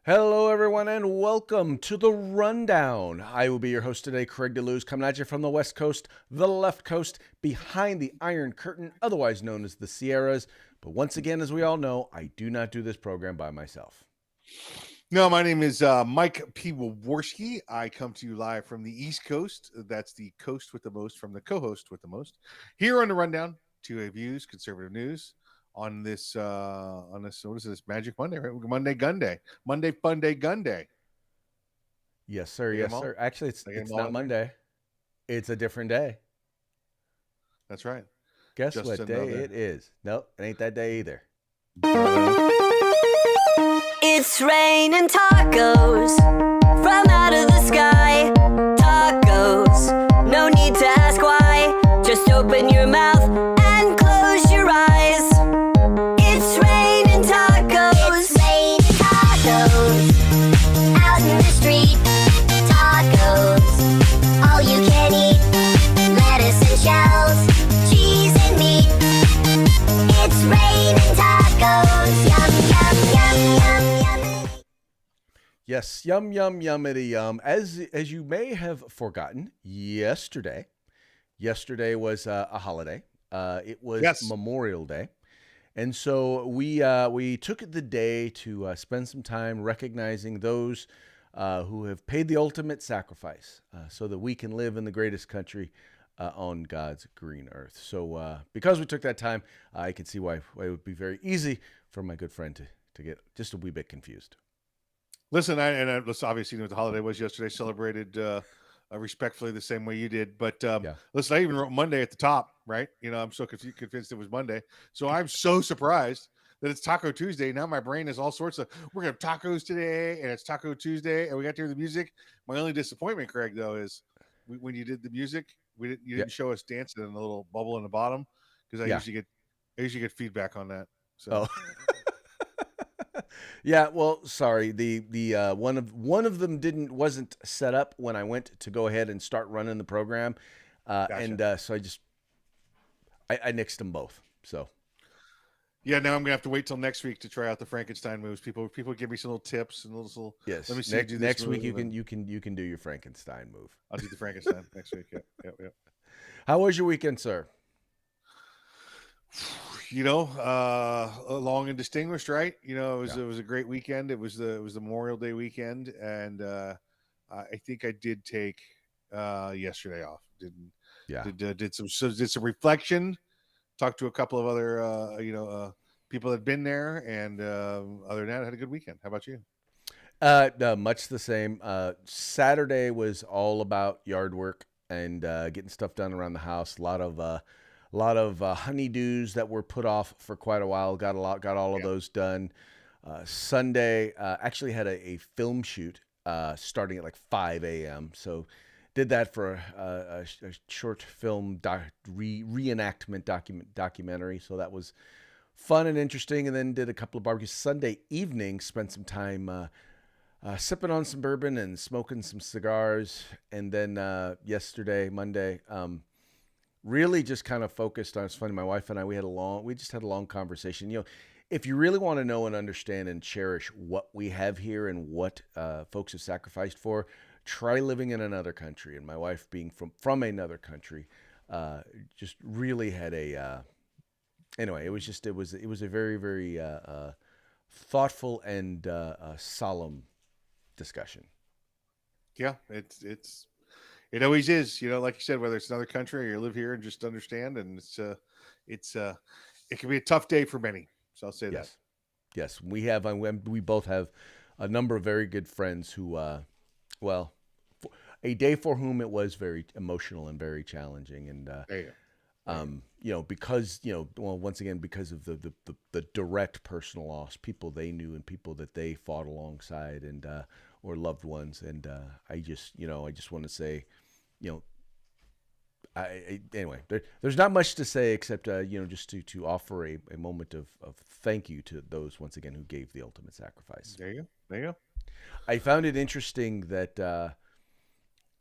Hello, everyone, and welcome to the Rundown. I will be your host today, Craig DeLuz, coming at you from the West Coast, the left coast, behind the Iron Curtain, otherwise known as the Sierras. But once again, as we all know, I do not do this program by myself. No, my name is Mike P. Waworski. I come to you live from the East Coast. That's the coast with the most from the co-host with the most. Here on the Rundown, 2A Views, conservative news on this what is this, Magic Monday, right? Monday Gun Day. Monday Fun Day Gun Day. Yes, sir. Yes, sir. Actually, it's not Monday. It's a different day. That's right. Guess just what day it is? Nope, it ain't that day either. It's raining tacos from out of the sky. Tacos, no need to ask why. Just open your mouth and close your eyes. It's raining tacos. It's raining tacos out in the street. Tacos, all you can eat. Lettuce and shells, cheese and meat. It's raining tacos. Yum, yum, yum, yum, yum. Yes, yum, yum, yummity, yum. As you may have forgotten, yesterday was a holiday. It was Memorial Day. And so we took the day to spend some time recognizing those who have paid the ultimate sacrifice so that we can live in the greatest country on God's green earth. So because we took that time, I can see why it would be very easy for my good friend to get just a wee bit confused. Listen, let's obviously know what the holiday was yesterday. Celebrated respectfully the same way you did, but listen, I even wrote Monday at the top, right? You know, I'm so convinced it was Monday, so I'm so surprised that it's Taco Tuesday. Now my brain is all sorts of, we're gonna have tacos today, and it's Taco Tuesday, and we got to hear the music. My only disappointment, Craig, though, is when you did the music, you didn't show us dancing in the little bubble in the bottom, because I usually get feedback on that. So. Yeah, well, sorry. The one of them wasn't set up when I went to go ahead and start running the program, Gotcha. and so I nixed them both. So yeah, now I'm gonna have to wait till next week to try out the Frankenstein moves. People give me some little tips and little. Yes, let me see. Next week you can do your Frankenstein move. I'll do the Frankenstein next week. Yep. How was your weekend, sir? You know, long and distinguished, right? You know, it was a great weekend. It was the Memorial Day weekend, and I think I did take yesterday off. Did some reflection. Talked to a couple of other people that had been there, and other than that, I had a good weekend. How about you? Much the same. Saturday was all about yard work and getting stuff done around the house. A lot of honeydews that were put off for quite a while. Got all of those done. Sunday actually had a film shoot starting at like 5 a.m. So did that for a short film reenactment documentary. So that was fun and interesting. And then did a couple of barbecues. Sunday evening, spent some time sipping on some bourbon and smoking some cigars. And then Monday, really just kind of focused on, it's funny, my wife and I, we just had a long conversation. You know, if you really want to know and understand and cherish what we have here and what folks have sacrificed for, try living in another country. And my wife being from another country, just really had anyway, it was a very, very thoughtful and solemn discussion. Yeah, it always is, you know, like you said, whether it's another country or you live here and just understand, and it can be a tough day for many. So I'll say that. Yes, we both have a number of very good friends who, a day for whom it was very emotional and very challenging, and because once again, because of the direct personal loss, people they knew and people that they fought alongside, and or loved ones, and I just want to say, anyway, there's not much to say except just to offer a moment of thank you to those once again who gave the ultimate sacrifice. There you go. I found it interesting that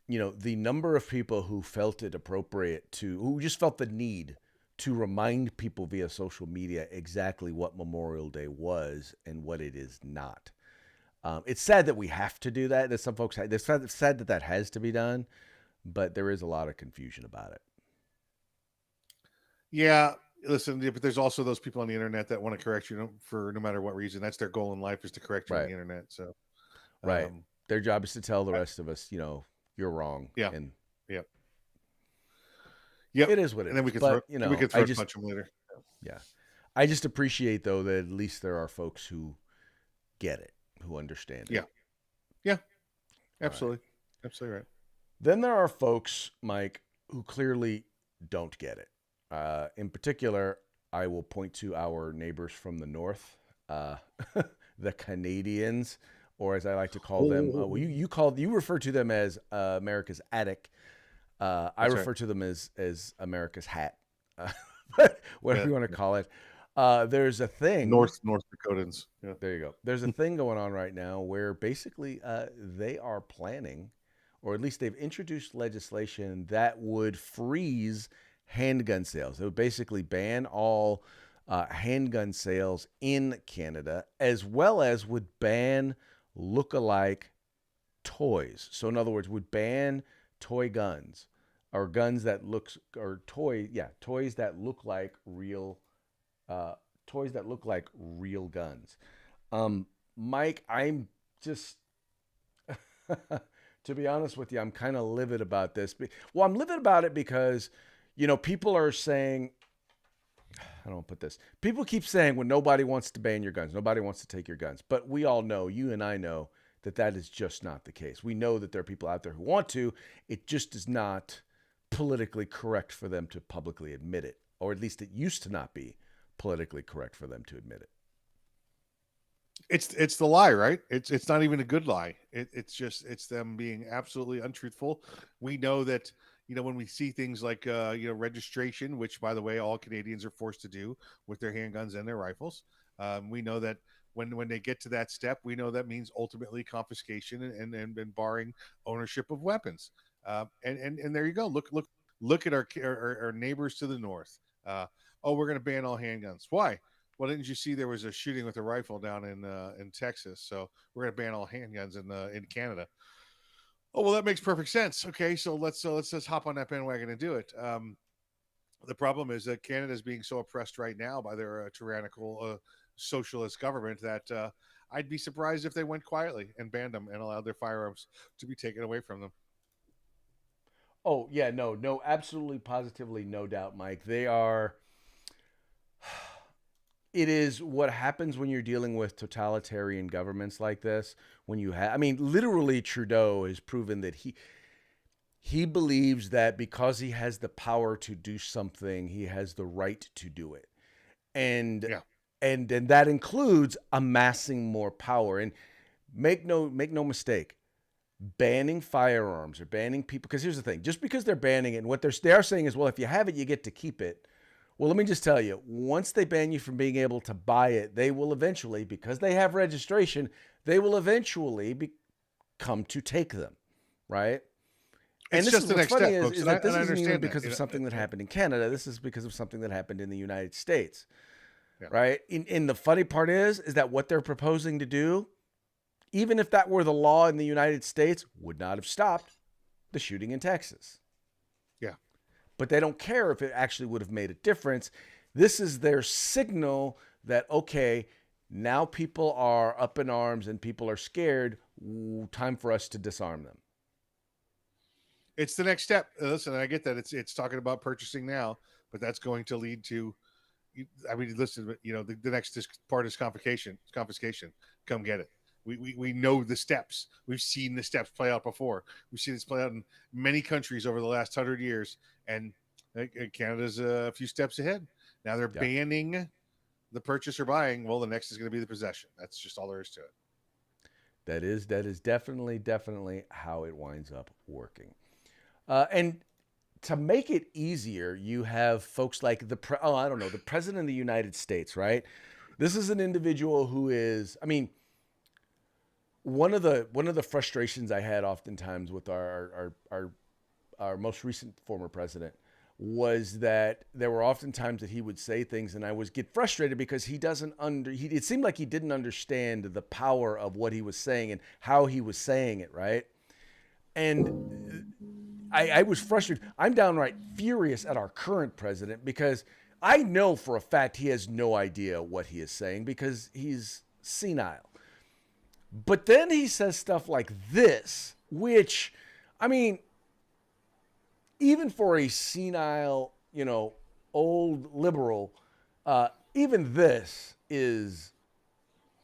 the number of people who felt it appropriate who just felt the need to remind people via social media exactly what Memorial Day was and what it is not. It's sad that we have to do that. That some folks, it's sad that that has to be done, but there is a lot of confusion about it. Yeah, listen, but there's also those people on the internet that want to correct you for no matter what reason. That's their goal in life, is to correct you on Right. the internet. So, Right. Their job is to tell the rest of us, you're wrong. yeah, And yep. it is what it is. And then we can but, throw punch them later. Yeah. I just appreciate, though, that at least there are folks who get it, who understand it. Yeah. Absolutely. Right. Absolutely right. Then there are folks, Mike, who clearly don't get it. In particular, I will point to our neighbors from the north, the Canadians, or as I like to call them, you refer to them as America's attic. I refer to them as America's hat, whatever you want to call it. There's a thing. North Dakotans. Yeah. There you go. There's a thing going on right now where basically they are planning, or at least they've introduced legislation that would freeze handgun sales. It would basically ban all handgun sales in Canada, as well as would ban look-alike toys. So in other words, would ban toy guns, or guns that toys that look like real guns. Mike, I'm just to be honest with you, I'm kind of livid about this. Well, I'm livid about it because people are saying, I don't put this. People keep saying, when nobody wants to ban your guns, nobody wants to take your guns. But we all know, you and I know, that is just not the case. We know that there are people out there who want to. It just is not politically correct for them to publicly admit it, or at least it used to not be politically correct for them to admit it. It's the lie, right? It's not even a good lie. It's them being absolutely untruthful. We know that, when we see things like registration, which, by the way, all Canadians are forced to do with their handguns and their rifles. We know that when they get to that step, we know that means ultimately confiscation and barring ownership of weapons. And there you go. Look at our neighbors to the north. We're going to ban all handguns. Why? Well, didn't you see there was a shooting with a rifle down in Texas? So we're going to ban all handguns in Canada. Oh, well, that makes perfect sense. Okay, so let's just hop on that bandwagon and do it. The problem is that Canada is being so oppressed right now by their tyrannical socialist government that I'd be surprised if they went quietly and banned them and allowed their firearms to be taken away from them. Oh, yeah, no, absolutely, positively, no doubt, Mike. They are. It is what happens when you're dealing with totalitarian governments like this. When you have, literally, Trudeau has proven that he believes that because he has the power to do something, he has the right to do it, and that includes amassing more power. And make no mistake, banning firearms or banning people. Because here's the thing: just because they're banning it, and what they are saying is, well, if you have it, you get to keep it. Well, let me just tell you, once they ban you from being able to buy it, they will eventually, because they have registration, they will eventually come to take them, right? And it's just the next step, folks. Is that this isn't even because of something that happened in Canada. This is because of something that happened in the United States, right? And the funny part is that what they're proposing to do, even if that were the law in the United States, would not have stopped the shooting in Texas. But they don't care if it actually would have made a difference. This is their signal that, okay, now people are up in arms and people are scared. Time for us to disarm them. It's the next step. Listen, I get that it's talking about purchasing now, but that's going to lead to, listen, the next part is confiscation. Come get it. We know the steps. We've seen the steps play out before. We've seen this play out in many countries over the last 100 years, and Canada's a few steps ahead. Now they're banning the purchase or buying. Well, the next is going to be the possession. That's just all there is to it. That is definitely how it winds up working. And to make it easier, you have folks like the president of the United States, right? This is an individual who is, one of the frustrations I had oftentimes with our most recent former president was that there were often times that he would say things and I would get frustrated because it seemed like he didn't understand the power of what he was saying and how he was saying it, right? And I was frustrated. I'm downright furious at our current president because I know for a fact he has no idea what he is saying because he's senile. But then he says stuff like this, which, I mean, even for a senile, old liberal, even this is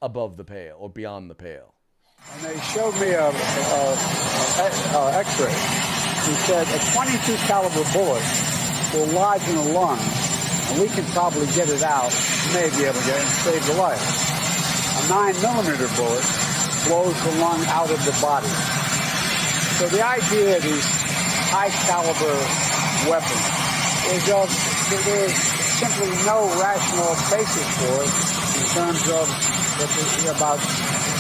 above the pale or beyond the pale. And they showed me a X-ray. He said a .22 caliber bullet will lodge in the lung, and we can probably get it out, may be able to get it and save the life. A 9mm bullet blows the lung out of the body. So the idea of these high caliber weapons is there's simply no rational basis for it in terms of about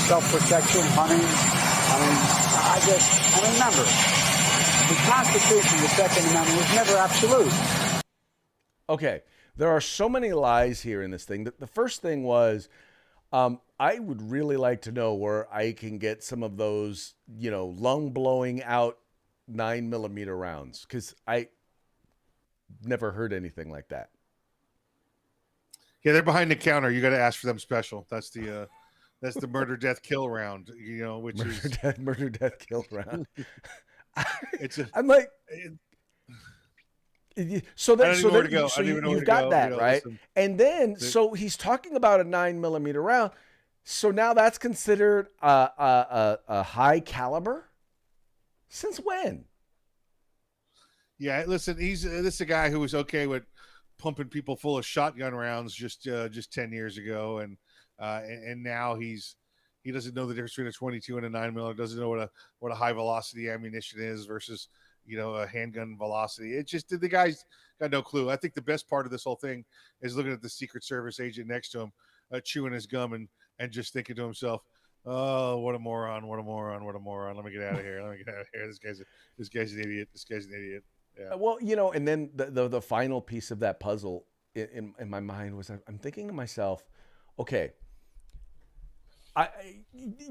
self-protection, hunting. I remember, the Constitution, the Second Amendment, was never absolute. Okay, there are so many lies here in this thing. The first thing was, I would really like to know where I can get some of those, lung blowing out 9mm rounds, because I never heard anything like that. Yeah, they're behind the counter. You got to ask for them special. That's the murder, death, kill round. Which murder, death, kill round. I'm like. So you've got that, right? Listen. And then, so he's talking about a 9mm round. So now that's considered a high caliber? Since when? Yeah, listen, this is a guy who was okay with pumping people full of shotgun rounds just 10 years ago, and now he doesn't know the difference between a 22 and a 9mm. Doesn't know what a high velocity ammunition is versus a handgun velocity. It just, the guy's got no clue. I think the best part of this whole thing is looking at the Secret Service agent next to him, chewing his gum and just thinking to himself, "Oh, what a moron! What a moron! What a moron! Let me get out of here! Let me get out of here! This guy's an idiot! This guy's an idiot!" Yeah. Well, and then the final piece of that puzzle in my mind was, I'm thinking to myself, okay,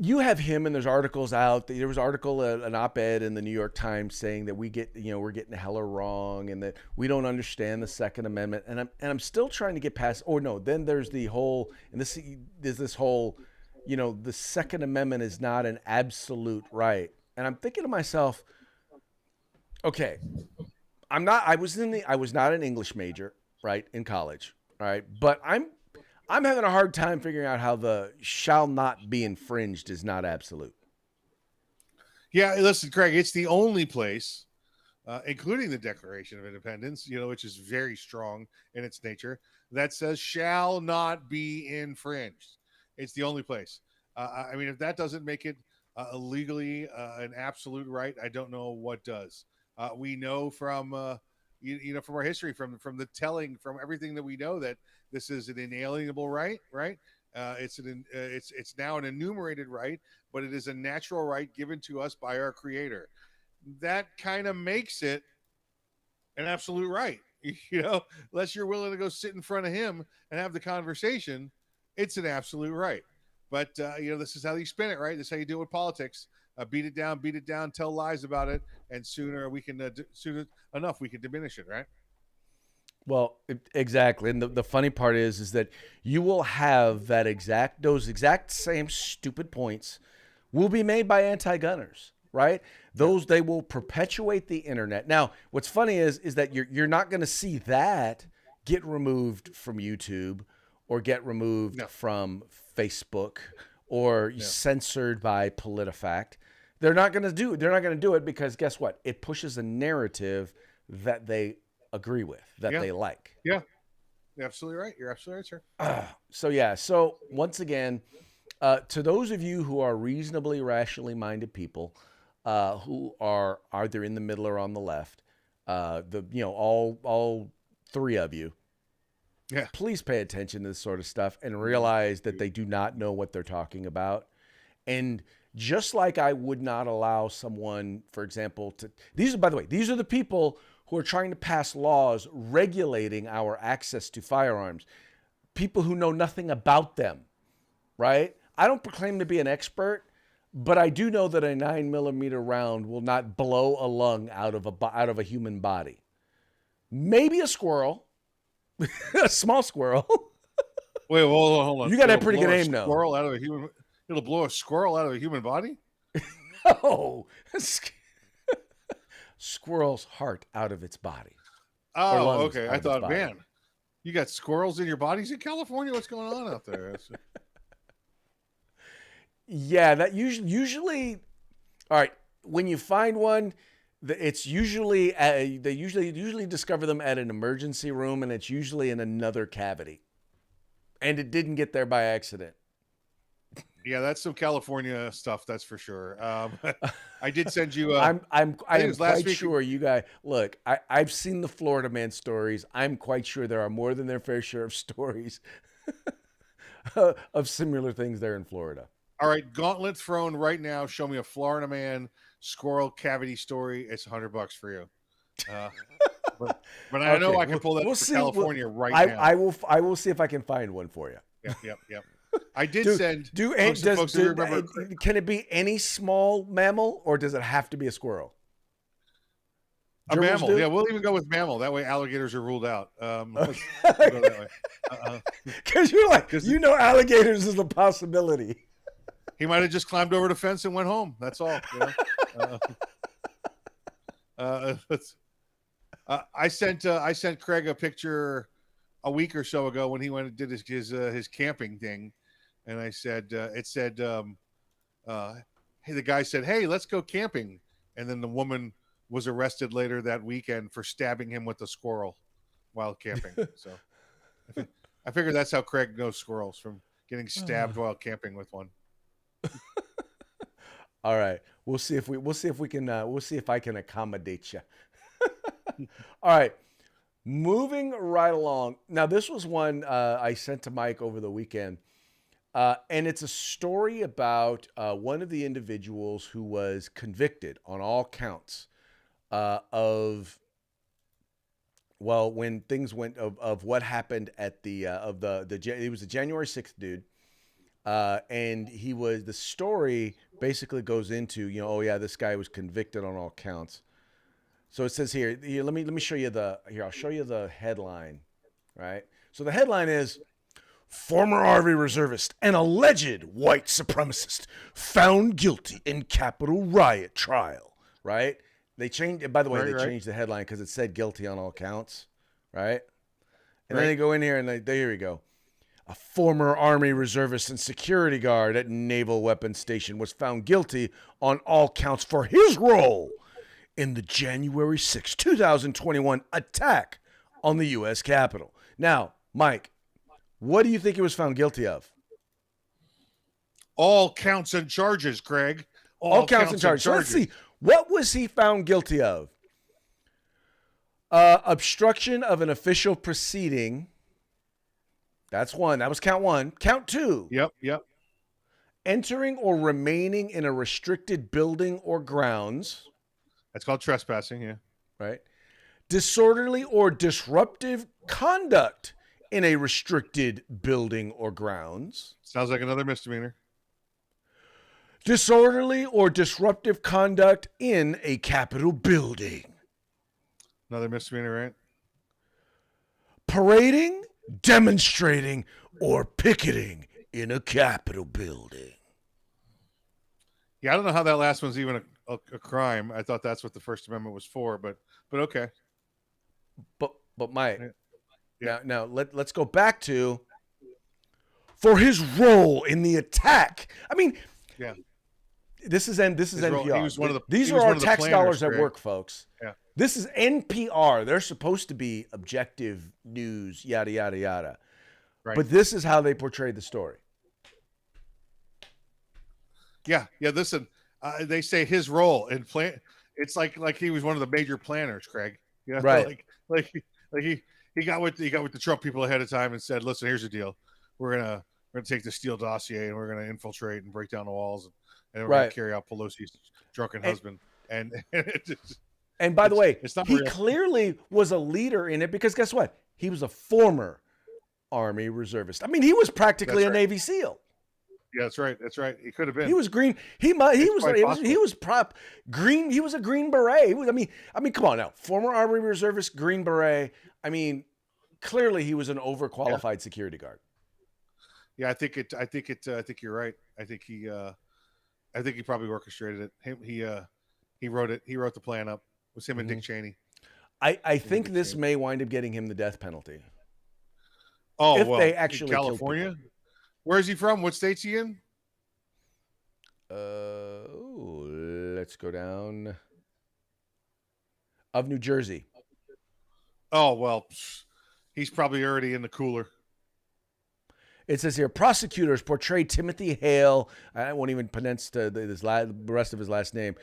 you have him, and there's articles out. There was an op-ed in the New York Times saying that we're getting hella wrong, and that we don't understand the Second Amendment. And I'm still trying to get past. Oh no, then there's the whole, and there's this whole, the Second Amendment is not an absolute right. And I'm thinking to myself, okay, I was not an English major, right, in college, all right, but I'm having a hard time figuring out how the shall not be infringed is not absolute. Yeah, listen, Craig, it's the only place, including the Declaration of Independence, which is very strong in its nature, that says shall not be infringed. It's the only place. I mean, if that doesn't make it legally an absolute right, I don't know what does. We know from from our history, from the telling, from everything that we know, that this is an inalienable right. It's now an enumerated right, but it is a natural right given to us by our Creator. That kind of makes it an absolute right. Unless you're willing to go sit in front of him and have the conversation, it's an absolute right. But this is how you spin it, right? This is how you deal with politics. Beat it down, tell lies about it, and soon enough we can diminish it, right? Well, exactly. And the funny part is that you will have those exact same stupid points will be made by anti-gunners, right? They will perpetuate the internet. Now, what's funny is that you're not going to see that get removed from YouTube or get removed from Facebook or censored by PolitiFact. They're not going to do it because guess what? It pushes a narrative that they agree with, that they like. Yeah. You're absolutely right. You're absolutely right, sir. So once again, to those of you who are reasonably rationally minded people, who are either in the middle or on the left, all three of you, please pay attention to this sort of stuff and realize that they do not know what they're talking about. And just like I would not allow someone, for example, these are the people who are trying to pass laws regulating our access to firearms. People who know nothing about them, right? I don't proclaim to be an expert, but I do know that a 9mm round will not blow a lung out of a human body. Maybe a squirrel, a small squirrel. Wait, hold on. You got a It'll pretty blow good a aim, though. Squirrel out of a human. It'll blow a squirrel out of a human body. Oh, squirrel's heart out of its body. Oh, lungs okay. out I of its thought, body. man, you got squirrels in your bodies in California. What's going on out there? Yeah, that usually. All right, when you find one, it's usually they usually discover them at an emergency room, and it's usually in another cavity, and it didn't get there by accident. Yeah, that's some California stuff, that's for sure. I did send you. I'm quite week. sure you guys look. I've seen the Florida man stories. I'm quite sure there are more than their fair share of stories of similar things there in Florida. All right, gauntlet thrown right now. Show me a Florida man squirrel cavity story. It's $100 for you. But I know I can pull that for California right now. I will see if I can find one for you. Yep. I did send. Can it be any small mammal, or does it have to be a squirrel? A Gerbils mammal. do? Yeah, we'll even go with mammal. That way, alligators are ruled out. Let's go that way. Because you're like, alligators is a possibility. He might have just climbed over the fence and went home. That's all. I sent Craig a picture a week or so ago when he went and did his camping thing, and I said hey, the guy said, "Hey, let's go camping," and then the woman was arrested later that weekend for stabbing him with a squirrel while camping. So I figured that's how Craig knows squirrels, from getting stabbed while camping with one. All right, we'll see if I can accommodate you. All right, moving right along. Now, this was one I sent to Mike over the weekend, and it's a story about one of the individuals who was convicted on all counts when things went of what happened at he was a January 6th dude. And the story basically goes into, this guy was convicted on all counts. So it says here, let me show you I'll show you the headline, right? So the headline is, former Army reservist and alleged white supremacist found guilty in Capitol riot trial, right? They changed, by the way, changed the headline because it said guilty on all counts, right? And then they go in here and here we go. A former Army reservist and security guard at Naval Weapons Station was found guilty on all counts for his role in the January 6, 2021 attack on the U.S. Capitol. Now, Mike, what do you think he was found guilty of? All counts and charges, Craig. All counts and charges. So let's see. What was he found guilty of? Obstruction of an official proceeding. That's one. That was count one. Count two. Yep. Entering or remaining in a restricted building or grounds. That's called trespassing, yeah. Right. Disorderly or disruptive conduct in a restricted building or grounds. Sounds like another misdemeanor. Disorderly or disruptive conduct in a Capitol building. Another misdemeanor, right? Parading, demonstrating, or picketing in a Capitol building. Yeah, I don't know how that last one's even a crime. I thought that's what the First Amendment was for, but okay. But Mike, now let's go back to for his role in the attack. I mean, yeah. This is NPR. He was one of the, These are our tax dollars at work, folks. Yeah. This is NPR. They're supposed to be objective news, yada, yada, yada. Right. But this is how they portrayed the story. Yeah. Listen, they say his role in plan. It's like he was one of the major planners, Craig. You know, right. Like he got with the Trump people ahead of time and said, "Listen, here's the deal. We're gonna take the Steele dossier and we're gonna infiltrate and break down the walls and we're gonna carry out Pelosi's drunken husband." And it just, And by the way, it's not he real. clearly was a leader in it because guess what? He was a former Army reservist. I mean, he was practically a Navy SEAL. Yeah, that's right. That's right. He could have been. He was green. He was prop green. He was a Green Beret. He was, I mean, come on now, former Army reservist, Green Beret. I mean, clearly he was an overqualified security guard. Yeah, I think you're right. I think he probably orchestrated it. He wrote it. He wrote the plan up. It was him and Dick Cheney. I think this may wind up getting him the death penalty. Oh, if well, they actually in California. Where is he from? What state's he in? Let's go down. Of New Jersey. Oh, well, he's probably already in the cooler. It says here, prosecutors portrayed Timothy Hale. I won't even pronounce the rest of his last name.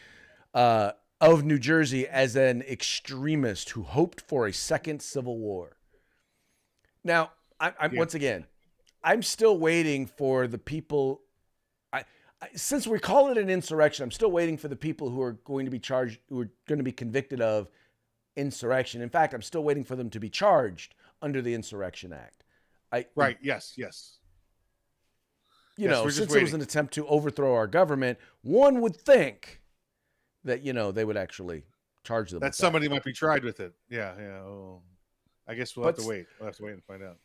Of New Jersey as an extremist who hoped for a second civil war. Now, once again, I'm still waiting for the people. Since we call it an insurrection, I'm still waiting for the people who are going to be charged, who are going to be convicted of insurrection. In fact, I'm still waiting for them to be charged under the Insurrection Act. Right. Yes. You know, since it was an attempt to overthrow our government, one would think that, you know, they would actually charge them. That somebody might be tried with it. Yeah. Oh, I guess we'll have to wait. We'll have to wait and find out.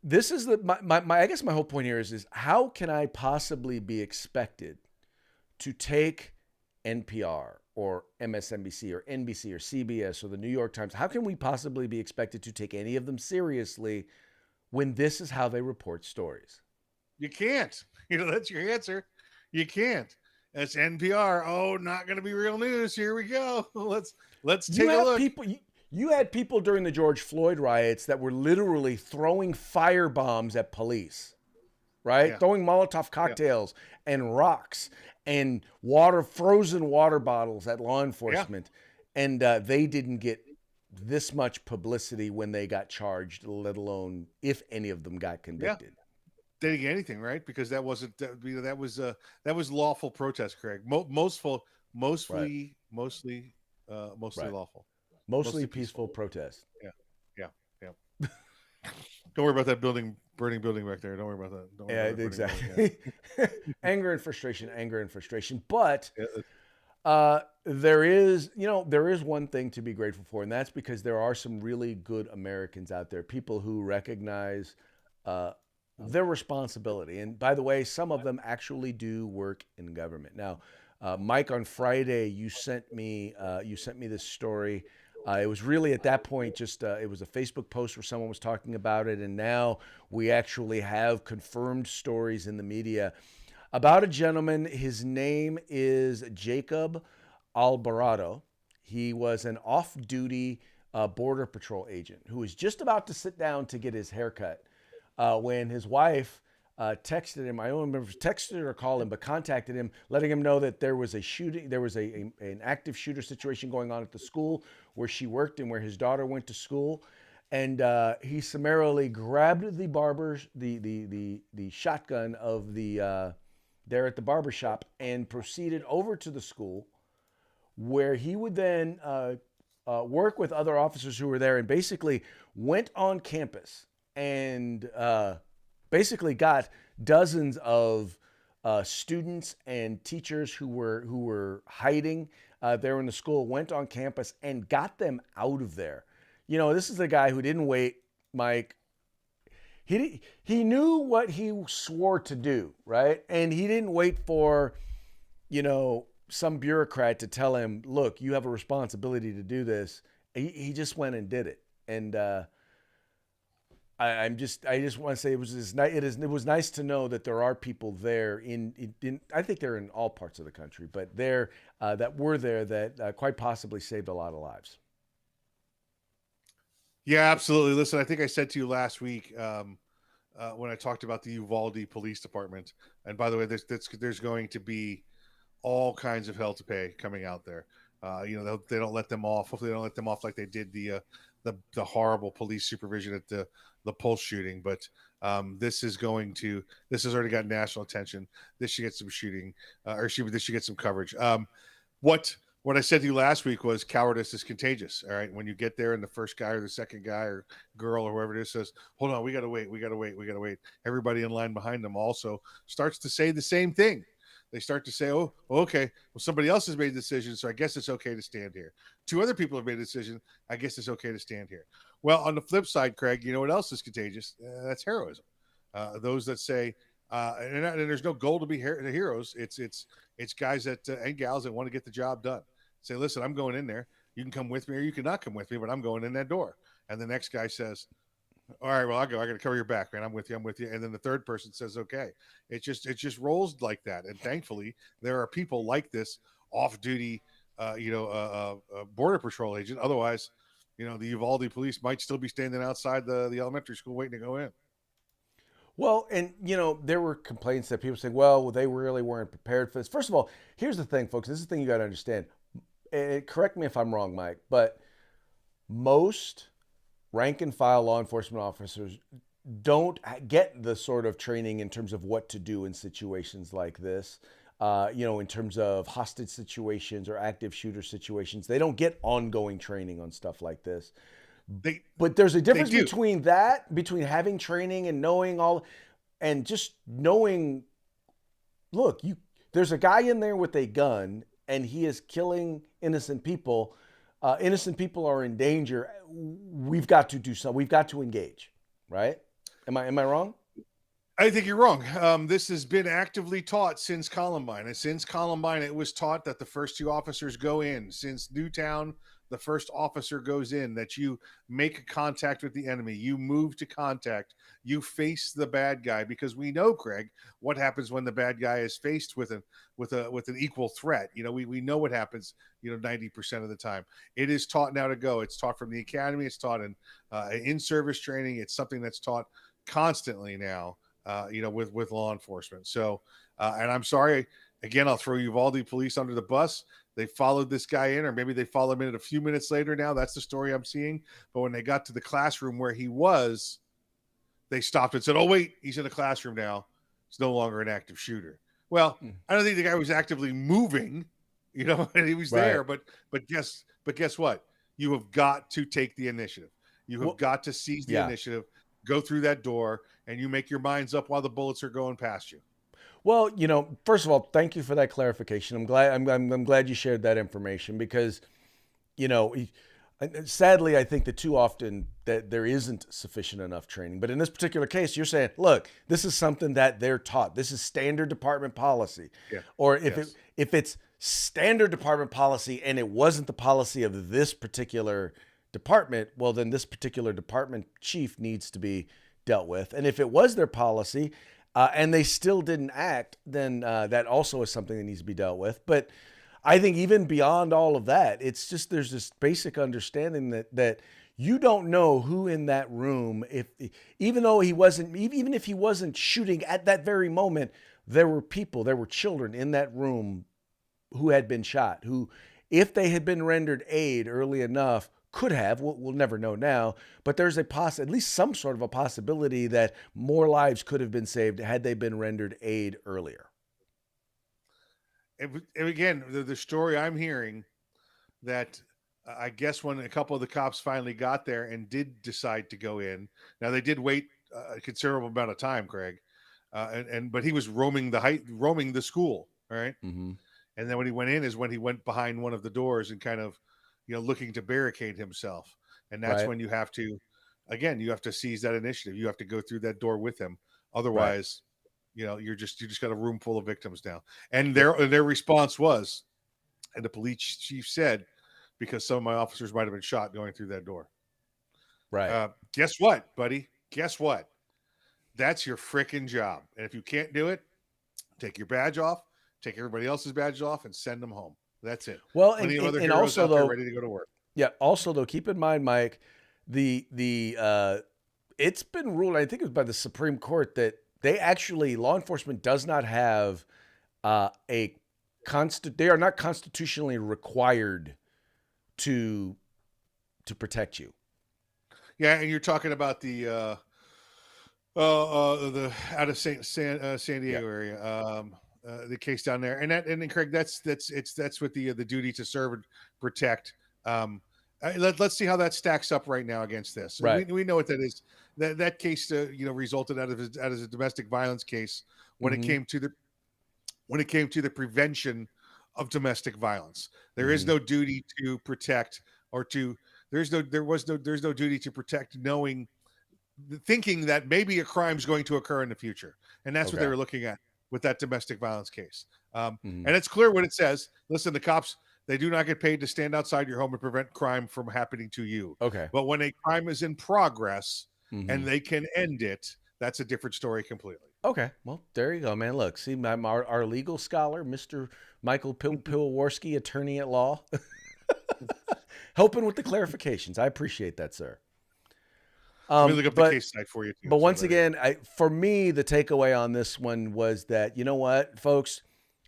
This is I guess my whole point here is how can I possibly be expected to take NPR or MSNBC or NBC or CBS or the New York Times? How can we possibly be expected to take any of them seriously when this is how they report stories? You can't. You know, that's your answer. You can't. That's NPR. Oh, not going to be real news. Here we go. Let's take a look. You had people during the George Floyd riots that were literally throwing fire bombs at police, right? Yeah. Throwing Molotov cocktails and rocks and frozen water bottles at law enforcement. Yeah. And they didn't get this much publicity when they got charged, let alone if any of them got convicted. Yeah. They didn't get anything, right? Because that wasn't that was lawful protest, Craig. Mostly lawful. Mostly peaceful protest. Yeah. Don't worry about that burning building back there. Don't worry about that. Yeah, exactly. Anger and frustration. But there is one thing to be grateful for, and that's because there are some really good Americans out there, people who recognize their responsibility. And by the way, some of them actually do work in government. Now, Mike, on Friday, you sent me this story. It was really at that point just it was a Facebook post where someone was talking about it, and now we actually have confirmed stories in the media about a gentleman. His name is Jacob Alvarado. He was an off-duty Border Patrol agent who was just about to sit down to get his haircut when his wife texted him. I don't remember if texted or called him, but contacted him, letting him know that there was a shooting. There was an active shooter situation going on at the school where she worked and where his daughter went to school. And he summarily grabbed the shotgun of there at the barber shop and proceeded over to the school, where he would then work with other officers who were there, and basically went on campus and basically got dozens of students and teachers who were hiding there in the school, went on campus and got them out of there. You know, this is a guy who didn't wait, Mike. He knew what he swore to do, right? And he didn't wait for, you know, some bureaucrat to tell him, look, you have a responsibility to do this. He just went and did it. And I just want to say it was nice to know that there are people there in I think they're in all parts of the country, but that were there that quite possibly saved a lot of lives. Yeah, absolutely. Listen, I think I said to you last week when I talked about the Uvalde Police Department, and by the way, there's going to be all kinds of hell to pay coming out there. You know, they don't let them off. Hopefully, they don't let them off like they did the horrible police supervision at the Pulse shooting. But this has already got national attention. This should get some shooting, this should get some coverage. What what I said to you last week was cowardice is contagious. All right. When you get there and the first guy or the second guy or girl or whoever it is says, hold on, we got to wait. We got to wait. We got to wait. Everybody in line behind them also starts to say the same thing. They start to say, oh, okay, well, somebody else has made a decision, so I guess it's okay to stand here. Two other people have made a decision. I guess it's okay to stand here. Well, on the flip side, Craig, you know what else is contagious? That's heroism. Those that say, and there's no goal to be heroes. It's guys that and gals that want to get the job done. Say, listen, I'm going in there. You can come with me or you cannot come with me, but I'm going in that door. And the next guy says, all right, well, I'll go. I got to cover your back, man. I'm with you. I'm with you. And then the third person says, okay. It just rolls like that. And thankfully, there are people like this off-duty, border patrol agent. Otherwise, the Uvalde police might still be standing outside the elementary school waiting to go in. Well, and there were complaints that people saying, well, they really weren't prepared for this. First of all, here's the thing, folks. This is the thing you got to understand. Correct me if I'm wrong, Mike, but most rank and file law enforcement officers don't get the sort of training in terms of what to do in situations like this. In terms of hostage situations or active shooter situations, they don't get ongoing training on stuff like this. But there's a difference between having training and knowing all, and just knowing, look, there's a guy in there with a gun and he is killing innocent people. Innocent people are in danger. We've got to do something. We've got to engage, right? Am I wrong? I think you're wrong. This has been actively taught since Columbine. And since Columbine, it was taught that the first two officers go in. Since Newtown, the first officer goes in, that you make contact with the enemy. You move to contact. You face the bad guy, because we know, Craig, what happens when the bad guy is faced with an equal threat. We know what happens, 90% of the time. It is taught now to go. It's taught from the academy. It's taught in service training. It's something that's taught constantly now. With law enforcement. So, and I'm sorry, again, I'll throw Uvalde police under the bus. They followed this guy in, or maybe they followed him in a few minutes later now. That's the story I'm seeing. But when they got to the classroom where he was, they stopped and said, oh, wait, he's in the classroom now. He's no longer an active shooter. Well, I don't think the guy was actively moving, and he was there. But guess what? You have got to take the initiative. You have got to seize the initiative. Go through that door, and you make your minds up while the bullets are going past you. Well, first of all, thank you for that clarification. I'm glad you shared that information, because, sadly, I think that too often that there isn't sufficient enough training. But in this particular case, you're saying, look, this is something that they're taught. This is standard department policy. Yeah. Or if it's standard department policy and it wasn't the policy of this particular department, well, then this particular department chief needs to be dealt with. And if it was their policy and they still didn't act, then that also is something that needs to be dealt with. But I think even beyond all of that, it's just there's this basic understanding that you don't know who in that room, even if he wasn't shooting at that very moment, there were children in that room who had been shot, who, if they had been rendered aid early enough, could have, we'll never know now, but there's at least some sort of a possibility that more lives could have been saved had they been rendered aid earlier. And again, the story I'm hearing, that I guess when a couple of the cops finally got there and did decide to go in, now they did wait a considerable amount of time, Craig, but he was roaming the school, right? Mm-hmm. And then when he went in is when he went behind one of the doors and kind of, looking to barricade himself. And that's when you have to seize that initiative. You have to go through that door with him. Otherwise, you just got a room full of victims now. And their response was, and the police chief said, because some of my officers might have been shot going through that door. Right. Guess what, buddy? Guess what? That's your frickin' job. And if you can't do it, take your badge off, take everybody else's badge off, and send them home. That's it. Well, and also though, ready to go to work. Yeah. Also though, keep in mind, Mike, the it's been ruled, I think it was by the Supreme Court, that law enforcement does not have they are not constitutionally required to protect you. Yeah, and you're talking about the out of San Diego area. case down there, and Craig, that's with the duty to serve and protect. Let's see how that stacks up right now against this. Right. We know what that is. That case resulted out of a domestic violence case when it came to the prevention of domestic violence. There is no duty to protect there's no duty to protect thinking that maybe a crime is going to occur in the future. And that's what they were looking at with that domestic violence case. And it's clear what it says. Listen, the cops, they do not get paid to stand outside your home and prevent crime from happening to you. Okay. But when a crime is in progress and they can end it, that's a different story completely. Okay. Well, there you go, man. Look, see, our legal scholar, Mr. Michael Pilwarski, attorney at law, helping with the clarifications. I appreciate that, sir. Let me look up the case site for you. But once again, for me, the takeaway on this one was that, you know what, folks,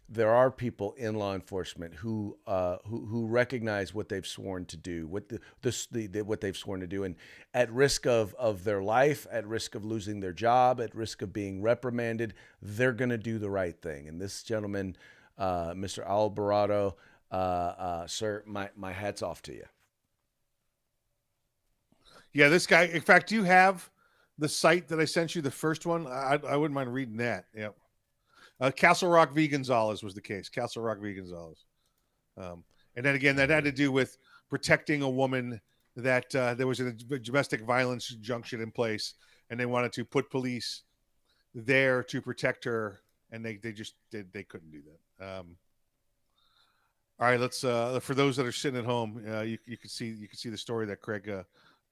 there are people in law enforcement who recognize what they've sworn to do, what they've sworn to do, and at risk of their life, at risk of losing their job, at risk of being reprimanded, they're going to do the right thing. And this gentleman, Mr. Alvarado, sir, my hat's off to you. Yeah, this guy. In fact, do you have the site that I sent you, the first one? I wouldn't mind reading that. Yep. Castle Rock V. Gonzalez was the case. Castle Rock V. Gonzalez. And then again, that had to do with protecting a woman that there was a domestic violence injunction in place, and they wanted to put police there to protect her, and they couldn't do that. All right, let's for those that are sitting at home, you can see the story that Craig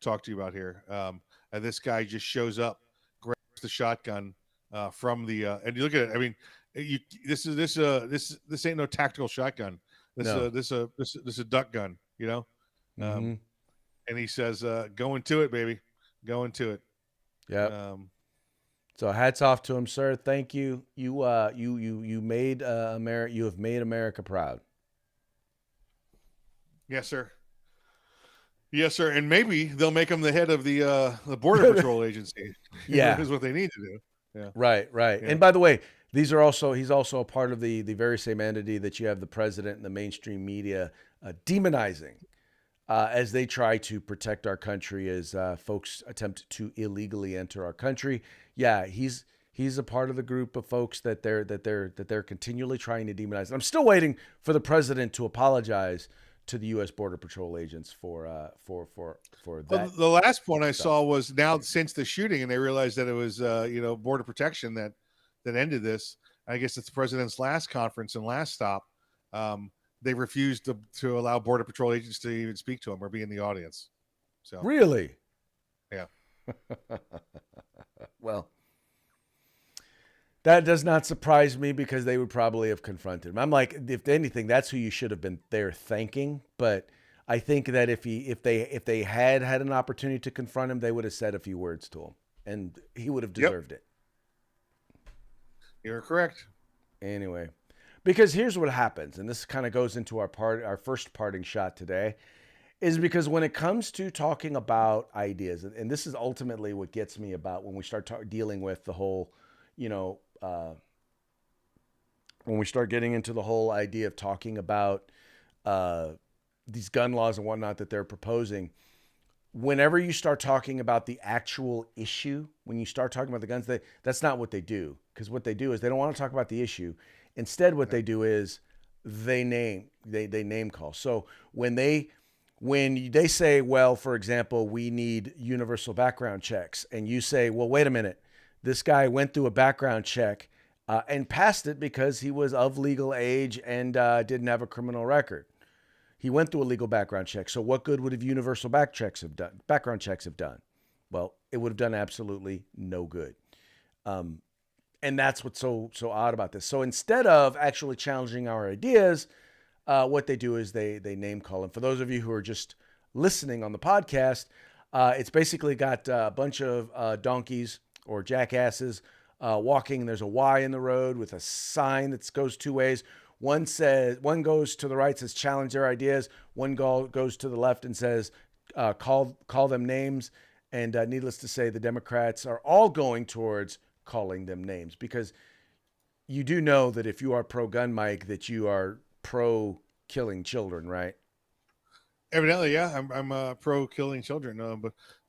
talked to you about here. And this guy just shows up, grabs the shotgun from the and you look at it. I mean, this ain't no tactical shotgun. This is a duck gun, you know. And he says, "Go into it, baby, go into it." Yeah. So hats off to him, sir. Thank you. You made America. You have made America proud. Yes, sir. Yes, sir. And maybe they'll make him the head of the Border Patrol agency. Yeah, that is what they need to do. Yeah. Right. Yeah. And by the way, he's also a part of the very same entity that you have the president and the mainstream media demonizing as they try to protect our country as folks attempt to illegally enter our country. Yeah, he's a part of the group of folks that they're continually trying to demonize. And I'm still waiting for the president to apologize to the U.S. Border Patrol agents for that. Well, the last one I saw was now since the shooting, and they realized that it was Border Protection that ended this. I guess it's the president's last conference and last stop. They refused to allow Border Patrol agents to even speak to him or be in the audience. So really, yeah. Well, that does not surprise me because they would probably have confronted him. I'm like, if anything, that's who you should have been there thanking. But I think that if they had an opportunity to confront him, they would have said a few words to him, and he would have deserved it. You're correct. Anyway, because here's what happens, and this kind of goes into our first parting shot today, is because when it comes to talking about ideas, and this is ultimately what gets me about when we start dealing with the whole, when we start getting into the whole idea of talking about these gun laws and whatnot that they're proposing, whenever you start talking about the actual issue, when you start talking about the guns, that's not what they do. Because what they do is they don't want to talk about the issue. Instead, what they do is they name call. So when they say, well, for example, we need universal background checks, and you say, well, wait a minute, this guy went through a background check and passed it because he was of legal age and didn't have a criminal record. He went through a legal background check. So what good would have universal background checks have done? Well, it would have done absolutely no good. And that's what's so odd about this. So instead of actually challenging our ideas, what they do is they name call. And for those of you who are just listening on the podcast, it's basically got a bunch of donkeys or jackasses walking. There's a Y in the road with a sign that goes two ways. One goes to the right, says challenge their ideas. One goes to the left and says call them names. And needless to say, the Democrats are all going towards calling them names because you do know that if you are pro-gun, Mike, that you are pro-killing children, right? Evidently, yeah, I'm pro killing children.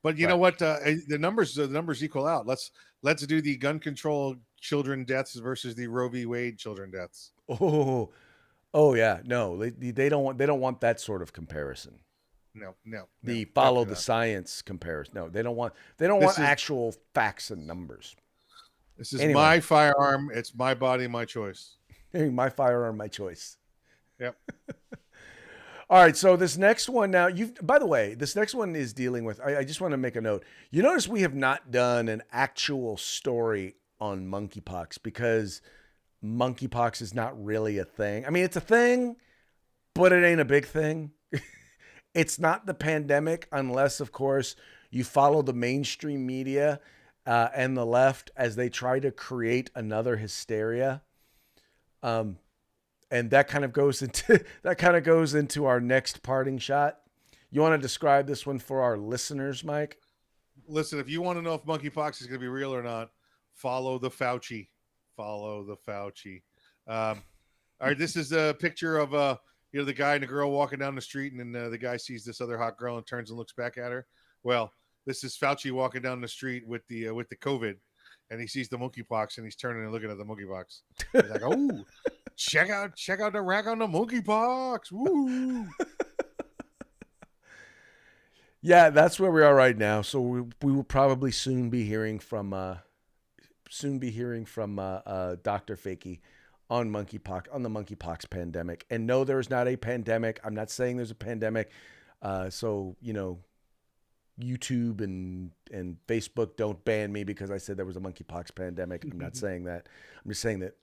But you know what? The numbers equal out. Let's do the gun control children deaths versus the Roe v. Wade children deaths. Oh yeah, no, they don't want that sort of comparison. No, The follow the science comparison. No, they don't want actual facts and numbers. This is my firearm. It's my body, my choice. My firearm, my choice. Yep. All right, so this next one now, by the way, this next one is dealing with, I just want to make a note. You notice we have not done an actual story on monkeypox because monkeypox is not really a thing. I mean, it's a thing, but it ain't a big thing. It's not the pandemic unless, of course, you follow the mainstream media and the left as they try to create another hysteria. And that kind of goes into our next parting shot. You want to describe this one for our listeners, Mike? Listen, if you want to know if monkeypox is going to be real or not, follow the Fauci. Follow the Fauci. All right, this is a picture of the guy and the girl walking down the street, and then the guy sees this other hot girl and turns and looks back at her. Well, this is Fauci walking down the street with the COVID, and he sees the monkeypox, and he's turning and looking at the monkeypox. He's like, "Oh, check out the rack on the monkeypox!" Woo! Yeah, that's where we are right now. So we will probably soon be hearing from Dr. Fakey on the monkeypox pandemic. And no, there is not a pandemic. I'm not saying there's a pandemic. So YouTube and Facebook don't ban me because I said there was a monkeypox pandemic. I'm not saying that. I'm just saying that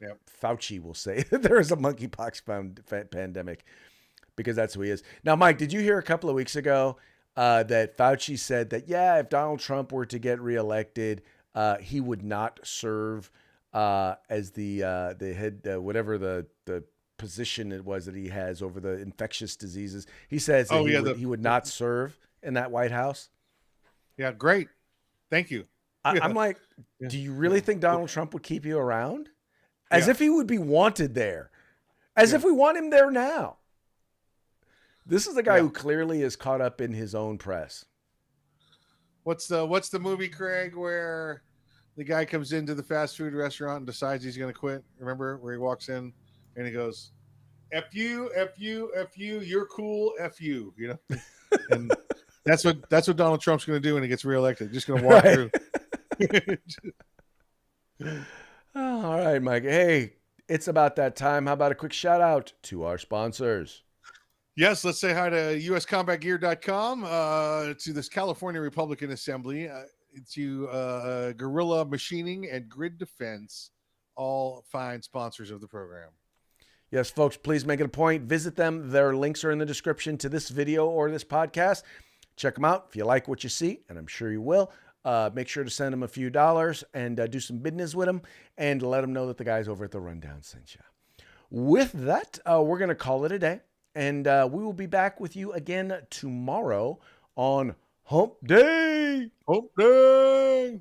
Fauci will say that there is a monkeypox pandemic because that's who he is. Now, Mike, did you hear a couple of weeks ago that Fauci said that, if Donald Trump were to get reelected, he would not serve as the head, whatever the position it was that he has over the infectious diseases. He says that he would not serve in that White House. Yeah, great. Thank you. I'm like, do you really think Donald Trump would keep you around? As if he would be wanted there. As if we want him there now. This is a guy who clearly is caught up in his own press. What's the movie, Craig, where the guy comes into the fast food restaurant and decides he's going to quit? Remember where he walks in and he goes, F you, F you, F you, you're cool, F you, And that's what Donald Trump's going to do when he gets reelected. Just going to walk through. All right, Mike. Hey, it's about that time. How about a quick shout out to our sponsors? Yes, let's say hi to uscombatgear.com, to this California Republican Assembly, to Guerrilla Machining and Grid Defense, all fine sponsors of the program. Yes, folks, please make it a point. Visit them. Their links are in the description to this video or this podcast. Check them out if you like what you see, and I'm sure you will. Make sure to send them a few dollars and do some business with them and let them know that the guys over at The Rundown sent you. With that, we're going to call it a day, and we will be back with you again tomorrow on Hump Day. Hump Day!